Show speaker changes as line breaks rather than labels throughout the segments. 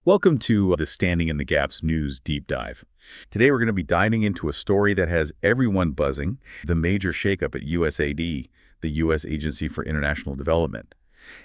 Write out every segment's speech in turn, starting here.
Welcome to the Standing in the Gaps News Deep Dive. Today we're going to be diving into a story that has everyone buzzing, the major shakeup at USAID, the U.S. Agency for International Development.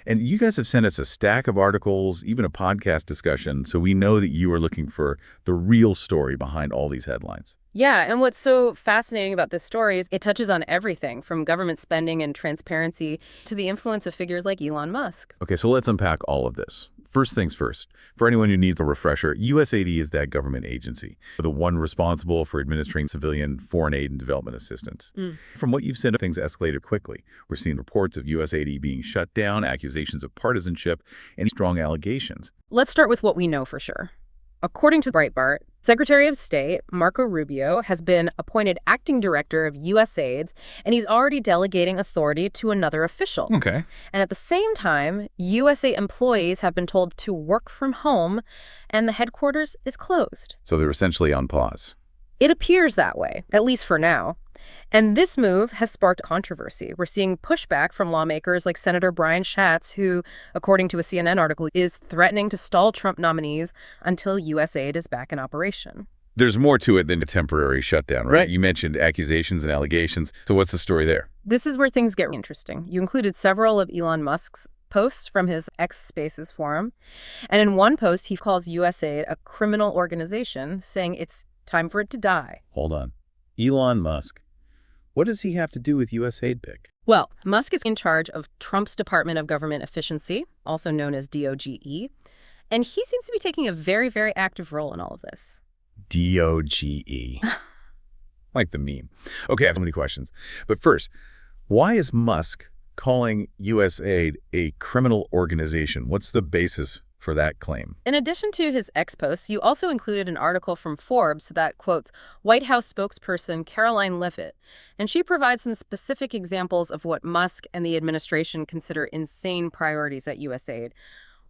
And you guys have sent us a stack of articles, even a podcast discussion, so we know that you are looking for the real story behind all these headlines.
Yeah, and what's so fascinating about this story is it touches on everything from government spending and transparency to the influence of figures like Elon Musk.
Okay, so let's unpack all of this. First things first, for anyone who needs a refresher, USAID is that government agency, the one responsible for administering civilian foreign aid and development assistance. From what you've said, things escalated quickly. We're seeing reports of USAID being shut down, accusations of partisanship, and strong allegations.
Let's start with what we know for sure. According to Breitbart, Secretary of State Marco Rubio has been appointed acting director of USAID, and he's already delegating authority to another official.
Okay.
And at the same time, USAID employees have been told to work from home, and the headquarters is closed.
So they're essentially on pause.
It appears that way, at least for now. And this move has sparked controversy. We're seeing pushback from lawmakers like Senator Brian Schatz, who, according to a CNN article, is threatening to stall Trump nominees until USAID is back in operation.
There's more to it than a temporary shutdown, right? You mentioned accusations and allegations. So what's the story there?
This is where things get interesting. You included several of Elon Musk's posts from his X Spaces forum. And in one post, he calls USAID a criminal organization, saying it's time for it to die.
Hold on. Elon Musk. What does he have to do with USAID pick?
Well, Musk is in charge of Trump's Department of Government Efficiency, also known as DOGE, and he seems to be taking a very, very active role in all of this.
DOGE. Like the meme. Okay, I have so many questions. But first, why is Musk calling USAID a criminal organization? What's the basis for that claim?
In addition to his X posts, you also included an article from Forbes that quotes White House spokesperson Caroline Leavitt, and she provides some specific examples of what Musk and the administration consider insane priorities at USAID.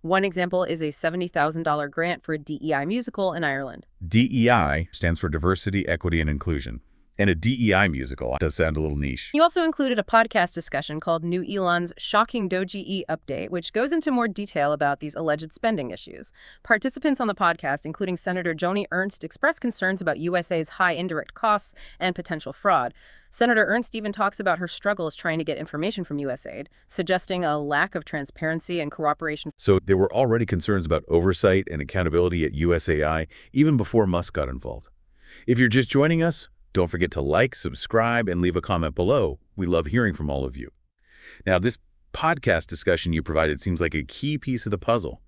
One example is a $70,000 grant for a DEI musical in Ireland.
DEI stands for Diversity, Equity, and Inclusion. And a DEI musical does sound a little niche.
You also included a podcast discussion called New Elon's Shocking DOGE Update, which goes into more detail about these alleged spending issues. Participants on the podcast, including Senator Joni Ernst, expressed concerns about USAID's high indirect costs and potential fraud. Senator Ernst even talks about her struggles trying to get information from USAID, suggesting a lack of transparency and cooperation.
So there were already concerns about oversight and accountability at USAI even before Musk got involved. If you're just joining us, don't forget to like, subscribe, and leave a comment below. We love hearing from all of you. Now, this podcast discussion you provided seems like a key piece of the puzzle.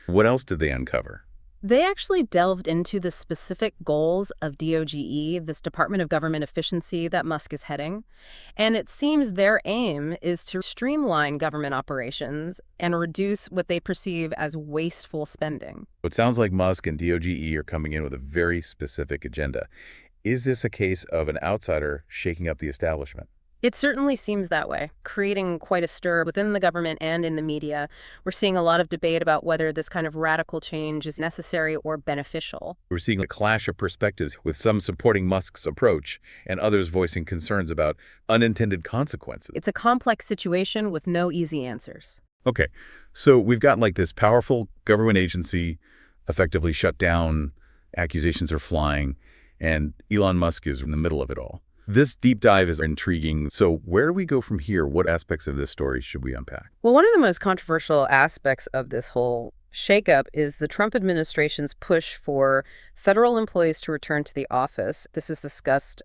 What else did they uncover?
They actually delved into the specific goals of DOGE, this Department of Government Efficiency that Musk is heading. And it seems their aim is to streamline government operations and reduce what they perceive as wasteful spending.
It sounds like Musk and DOGE are coming in with a very specific agenda. Is this a case of an outsider shaking up the establishment?
It certainly seems that way, creating quite a stir within the government and in the media. We're seeing a lot of debate about whether this kind of radical change is necessary or beneficial.
We're seeing a clash of perspectives, with some supporting Musk's approach and others voicing concerns about unintended consequences.
It's a complex situation with no easy answers.
Okay, so we've got like this powerful government agency effectively shut down, accusations are flying, and Elon Musk is in the middle of it all. This deep dive is intriguing. So where do we go from here? What aspects of this story should we unpack?
Well, one of the most controversial aspects of this whole shakeup is the Trump administration's push for federal employees to return to the office. This is discussed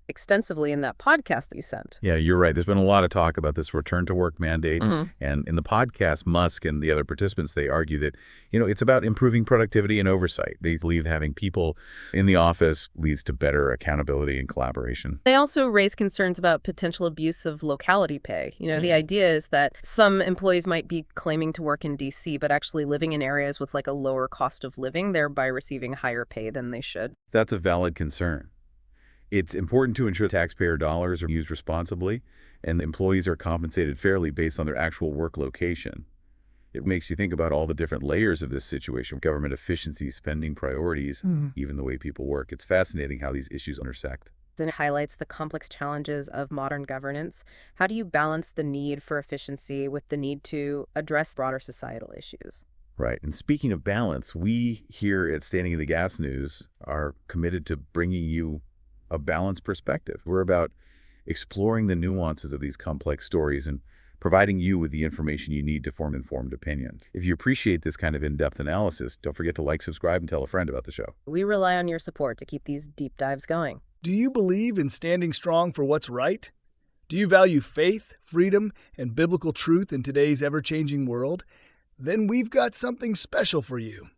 extensively in that podcast that you sent.
Yeah, you're right. There's been a lot of talk about this return to work mandate. And in the podcast, Musk and the other participants, they argue that, it's about improving productivity and oversight. They believe having people in the office leads to better accountability and collaboration.
They also raise concerns about potential abuse of locality pay. The idea is that some employees might be claiming to work in D.C., but actually living in areas with like a lower cost of living, thereby receiving higher pay than they should.
That's a valid concern. It's important to ensure taxpayer dollars are used responsibly and employees are compensated fairly based on their actual work location. It makes you think about all the different layers of this situation, government efficiency, spending priorities, even the way people work. It's fascinating how these issues intersect.
And it highlights the complex challenges of modern governance. How do you balance the need for efficiency with the need to address broader societal issues?
Right. And speaking of balance, we here at Standing in the Gaps News are committed to bringing you a balanced perspective. We're about exploring the nuances of these complex stories and providing you with the information you need to form informed opinions. If you appreciate this kind of in-depth analysis, don't forget to like, subscribe, and tell a friend about the show.
We rely on your support to keep these deep dives going.
Do you believe in standing strong for what's right? Do you value faith, freedom, and biblical truth in today's ever-changing world? Then we've got something special for you.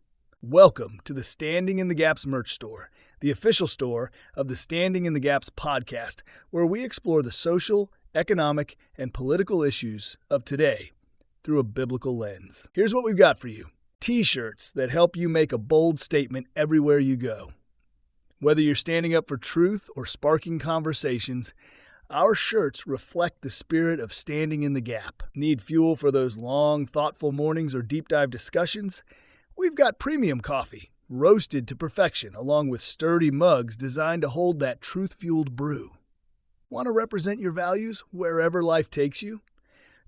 Welcome to the Standing in the Gaps merch store, the official store of the Standing in the Gaps podcast, where we explore the social, economic, and political issues of today through a biblical lens. Here's what we've got for you. T-shirts that help you make a bold statement everywhere you go. Whether you're standing up for truth or sparking conversations, our shirts reflect the spirit of standing in the gap. Need fuel for those long, thoughtful mornings or deep dive discussions? We've got premium coffee, roasted to perfection, along with sturdy mugs designed to hold that truth-fueled brew. Want to represent your values wherever life takes you?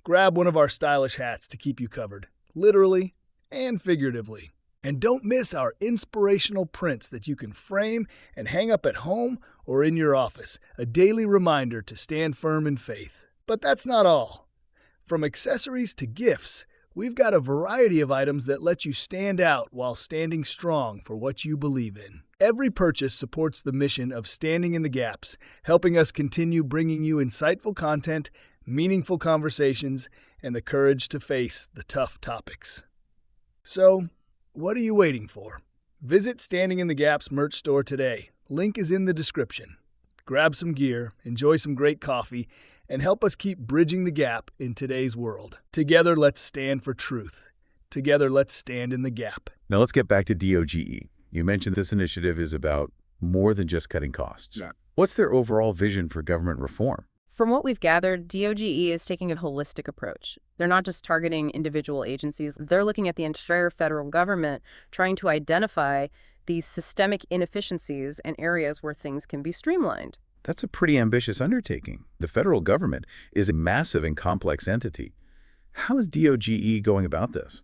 Grab one of our stylish hats to keep you covered, literally and figuratively. And don't miss our inspirational prints that you can frame and hang up at home or in your office, a daily reminder to stand firm in faith. But that's not all. From accessories to gifts, we've got a variety of items that let you stand out while standing strong for what you believe in. Every purchase supports the mission of Standing in the Gaps, helping us continue bringing you insightful content, meaningful conversations, and the courage to face the tough topics. So, what are you waiting for? Visit Standing in the Gaps merch store today. Link is in the description. Grab some gear, enjoy some great coffee, and help us keep bridging the gap in today's world. Together, let's stand for truth. Together, let's stand in the gap.
Now let's get back to DOGE. You mentioned this initiative is about more than just cutting costs.
Yeah.
What's their overall vision for government reform?
From what we've gathered, DOGE is taking a holistic approach. They're not just targeting individual agencies. They're looking at the entire federal government, trying to identify these systemic inefficiencies and areas where things can be streamlined.
That's a pretty ambitious undertaking. The federal government is a massive and complex entity. How is DOGE going about this?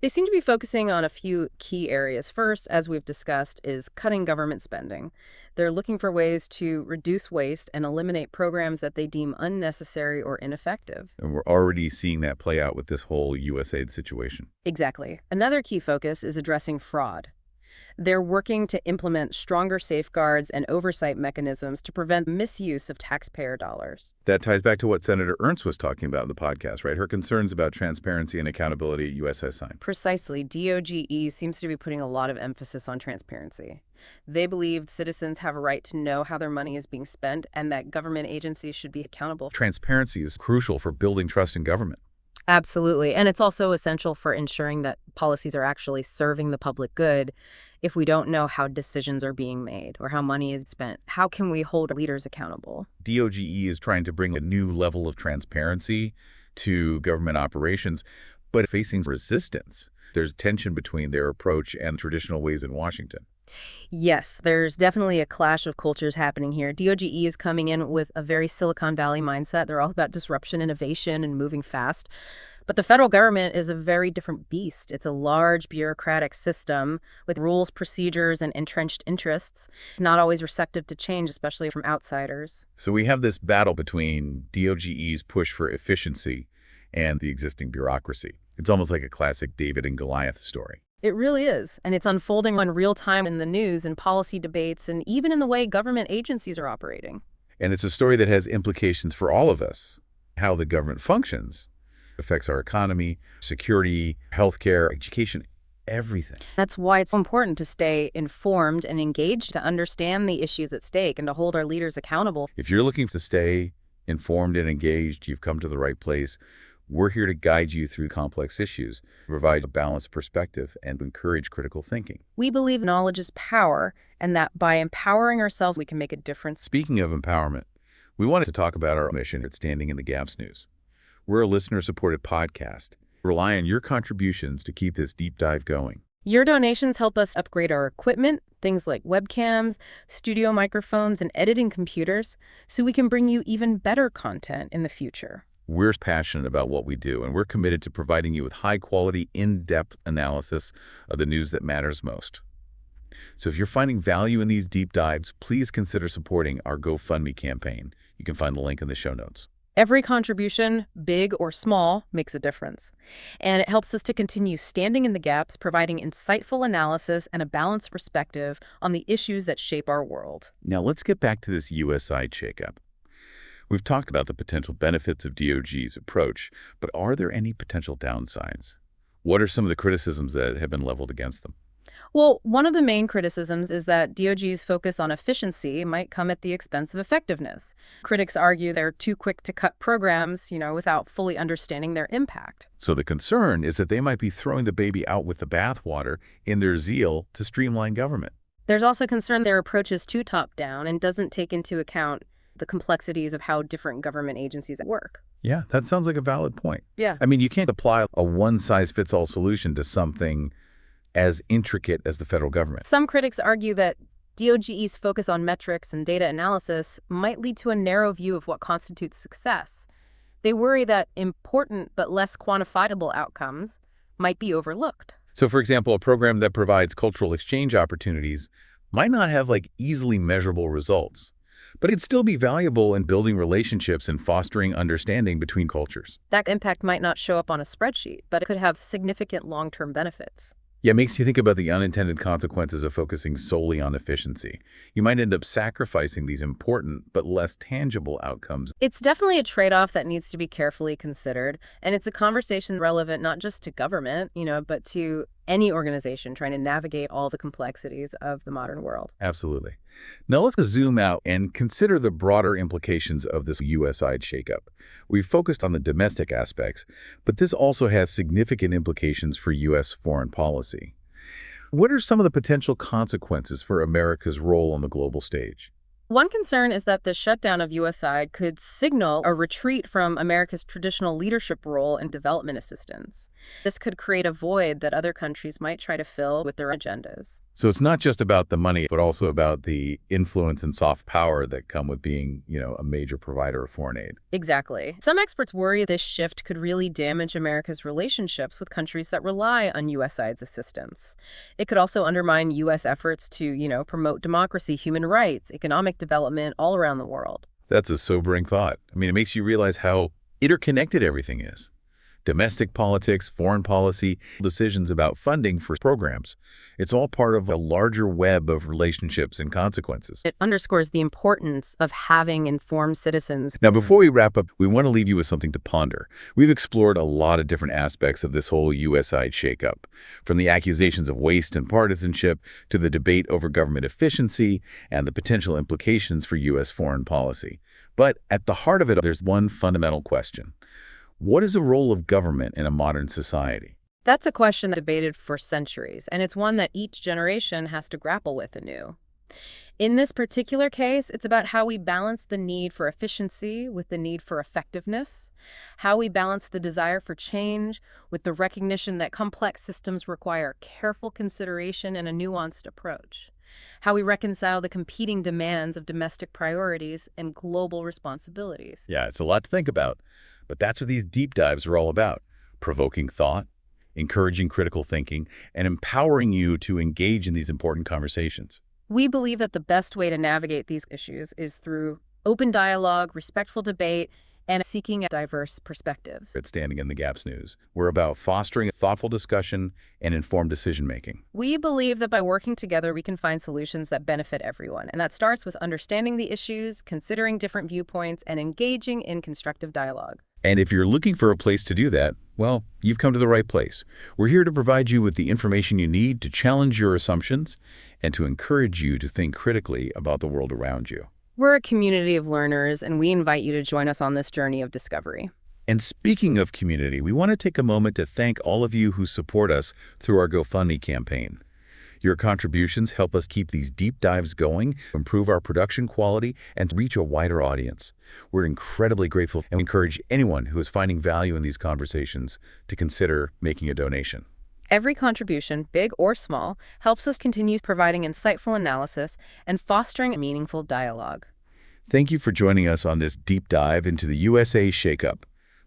They seem to be focusing on a few key areas. First, as we've discussed, is cutting government spending. They're looking for ways to reduce waste and eliminate programs that they deem unnecessary or ineffective.
And we're already seeing that play out with this whole USAID situation.
Exactly. Another key focus is addressing fraud. They're working to implement stronger safeguards and oversight mechanisms to prevent misuse of taxpayer dollars.
That ties back to what Senator Ernst was talking about in the podcast, right? Her concerns about transparency and accountability at USAID.
Precisely. DOGE seems to be putting a lot of emphasis on transparency. They believe citizens have a right to know how their money is being spent and that government agencies should be accountable.
Transparency is crucial for building trust in government.
Absolutely. And it's also essential for ensuring that policies are actually serving the public good. If we don't know how decisions are being made or how money is spent, how can we hold leaders accountable?
DOGE is trying to bring a new level of transparency to government operations, but facing resistance. There's tension between their approach and traditional ways in Washington.
Yes, there's definitely a clash of cultures happening here. DOGE is coming in with a very Silicon Valley mindset. They're all about disruption, innovation, and moving fast. But the federal government is a very different beast. It's a large bureaucratic system with rules, procedures, and entrenched interests. It's not always receptive to change, especially from outsiders.
So we have this battle between DOGE's push for efficiency and the existing bureaucracy. It's almost like a classic David and Goliath story.
It really is, and it's unfolding in real time in the news and policy debates and even in the way government agencies are operating.
And it's a story that has implications for all of us. How the government functions affects our economy, security, healthcare, education, everything.
That's why it's so important to stay informed and engaged to understand the issues at stake and to hold our leaders accountable.
If you're looking to stay informed and engaged, you've come to the right place. We're here to guide you through complex issues, provide a balanced perspective, and encourage critical thinking.
We believe knowledge is power, and that by empowering ourselves, we can make a difference.
Speaking of empowerment, we wanted to talk about our mission at Standing in the Gaps News. We're a listener-supported podcast. Rely on your contributions to keep this deep dive going.
Your donations help us upgrade our equipment, things like webcams, studio microphones, and editing computers, so we can bring you even better content in the future.
We're passionate about what we do, and we're committed to providing you with high-quality, in-depth analysis of the news that matters most. So if you're finding value in these deep dives, please consider supporting our GoFundMe campaign. You can find the link in the show notes.
Every contribution, big or small, makes a difference. And it helps us to continue standing in the gaps, providing insightful analysis and a balanced perspective on the issues that shape our world.
Now let's get back to this USAID shakeup. We've talked about the potential benefits of DOGE's approach, but are there any potential downsides? What are some of the criticisms that have been leveled against them?
Well, one of the main criticisms is that DOG's focus on efficiency might come at the expense of effectiveness. Critics argue they're too quick to cut programs, without fully understanding their impact.
So the concern is that they might be throwing the baby out with the bathwater in their zeal to streamline government.
There's also concern their approach is too top-down and doesn't take into account the complexities of how different government agencies work.
Yeah, that sounds like a valid point.
Yeah.
I mean, you can't apply a one-size-fits-all solution to something as intricate as the federal government.
Some critics argue that DOGE's focus on metrics and data analysis might lead to a narrow view of what constitutes success. They worry that important but less quantifiable outcomes might be overlooked.
So, for example, a program that provides cultural exchange opportunities might not have easily measurable results, but it'd still be valuable in building relationships and fostering understanding between cultures.
That impact might not show up on a spreadsheet, but it could have significant long-term benefits.
Yeah, it makes you think about the unintended consequences of focusing solely on efficiency. You might end up sacrificing these important but less tangible outcomes.
It's definitely a trade-off that needs to be carefully considered, and it's a conversation relevant not just to government, but to any organization trying to navigate all the complexities of the modern world.
Absolutely. Now let's zoom out and consider the broader implications of this USAID shakeup. We've focused on the domestic aspects, but this also has significant implications for U.S. foreign policy. What are some of the potential consequences for America's role on the global stage?
One concern is that the shutdown of USAID could signal a retreat from America's traditional leadership role in development assistance. This could create a void that other countries might try to fill with their agendas.
So it's not just about the money, but also about the influence and soft power that come with being, a major provider of foreign aid.
Exactly. Some experts worry this shift could really damage America's relationships with countries that rely on USAID's assistance. It could also undermine U.S. efforts to, promote democracy, human rights, economic development all around the world.
That's a sobering thought. I mean, it makes you realize how interconnected everything is. Domestic politics, foreign policy, decisions about funding for programs. It's all part of a larger web of relationships and consequences.
It underscores the importance of having informed citizens.
Now, before we wrap up, we want to leave you with something to ponder. We've explored a lot of different aspects of this whole USAID shakeup, from the accusations of waste and partisanship to the debate over government efficiency and the potential implications for U.S. foreign policy. But at the heart of it, there's one fundamental question. What is the role of government in a modern society?
That's a question debated for centuries, and it's one that each generation has to grapple with anew. In this particular case, it's about how we balance the need for efficiency with the need for effectiveness, how we balance the desire for change with the recognition that complex systems require careful consideration and a nuanced approach, how we reconcile the competing demands of domestic priorities and global responsibilities.
Yeah, it's a lot to think about. But that's what these deep dives are all about, provoking thought, encouraging critical thinking, and empowering you to engage in these important conversations.
We believe that the best way to navigate these issues is through open dialogue, respectful debate, and seeking diverse perspectives.
At Standing in the Gaps News, we're about fostering thoughtful discussion and informed decision-making.
We believe that by working together, we can find solutions that benefit everyone. And that starts with understanding the issues, considering different viewpoints, and engaging in constructive dialogue.
And if you're looking for a place to do that, well, you've come to the right place. We're here to provide you with the information you need to challenge your assumptions and to encourage you to think critically about the world around you.
We're a community of learners, and we invite you to join us on this journey of discovery.
And speaking of community, we want to take a moment to thank all of you who support us through our GoFundMe campaign. Your contributions help us keep these deep dives going, improve our production quality, and reach a wider audience. We're incredibly grateful and encourage anyone who is finding value in these conversations to consider making a donation.
Every contribution, big or small, helps us continue providing insightful analysis and fostering a meaningful dialogue.
Thank you for joining us on this deep dive into the USA shakeup.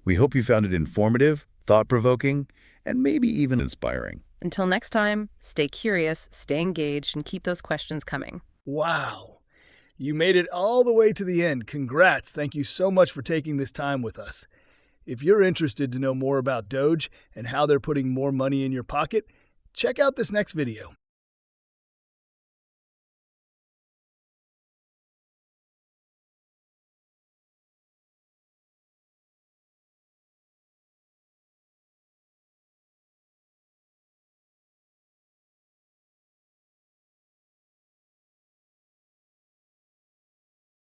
We hope you found it informative, thought-provoking, and maybe even inspiring.
Until next time, stay curious, stay engaged, and keep those questions coming.
Wow. You made it all the way to the end. Congrats. Thank you so much for taking this time with us. If you're interested to know more about DOGE and how they're putting more money in your pocket, check out this next video.